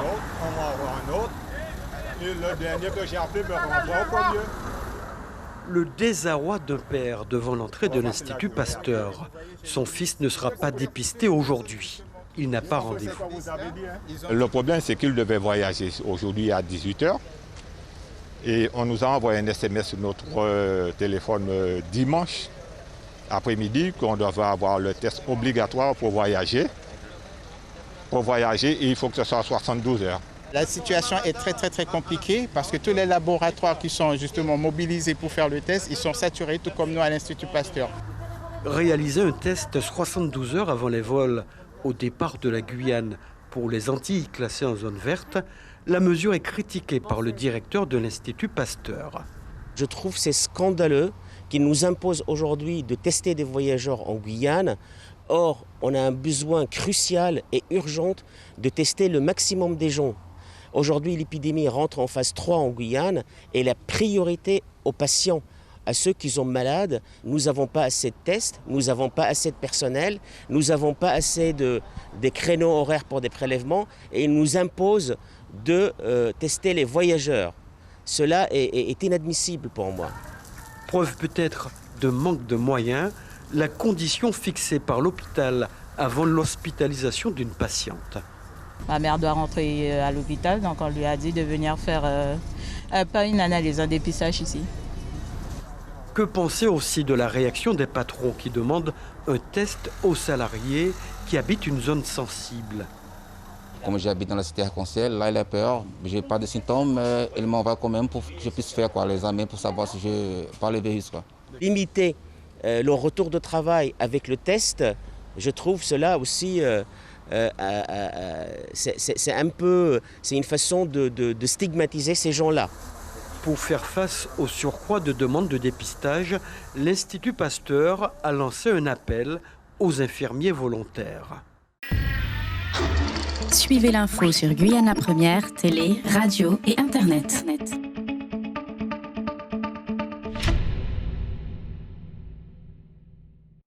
autre, on m'envoie un autre. Et le dernier que j'ai appelé me renvoie au premier. Le désarroi d'un père devant l'entrée de l'Institut Pasteur. Son fils ne sera pas dépisté aujourd'hui. Il n'a pas rendez-vous. Le problème, c'est qu'il devait voyager aujourd'hui à 18h. Et on nous a envoyé un SMS sur notre téléphone dimanche après-midi qu'on devait avoir le test obligatoire pour voyager. Pour voyager, il faut que ce soit 72 heures. La situation est très compliquée parce que tous les laboratoires qui sont justement mobilisés pour faire le test, ils sont saturés, tout comme nous à l'Institut Pasteur. Réaliser un test 72 heures avant les vols au départ de la Guyane pour les Antilles classées en zone verte, la mesure est critiquée par le directeur de l'Institut Pasteur. Je trouve que c'est scandaleux qu'il nous impose aujourd'hui de tester des voyageurs en Guyane. Or, on a un besoin crucial et urgent de tester le maximum des gens. Aujourd'hui, l'épidémie rentre en phase 3 en Guyane et la priorité aux patients, à ceux qui sont malades. Nous n'avons pas assez de tests, nous n'avons pas assez de personnel, nous n'avons pas assez des créneaux horaires pour des prélèvements et ils nous imposent de tester les voyageurs. Cela est inadmissible pour moi. Preuve peut-être de manque de moyens, la condition fixée par l'hôpital avant l'hospitalisation d'une patiente. Ma mère doit rentrer à l'hôpital, donc on lui a dit de venir faire pas une analyse, un dépistage ici. Que penser aussi de la réaction des patrons qui demandent un test aux salariés qui habitent une zone sensible? Comme j'habite dans la cité arc-en-ciel, là il a peur, je n'ai pas de symptômes, mais il m'envoie quand même pour que je puisse faire les examens pour savoir si je parle le virus. Limiter le retour de travail avec le test, je trouve cela aussi, c'est une façon de stigmatiser ces gens-là. Pour faire face au surcroît de demandes de dépistage, l'Institut Pasteur a lancé un appel aux infirmiers volontaires. Suivez l'info sur Guyana Première, télé, radio et Internet.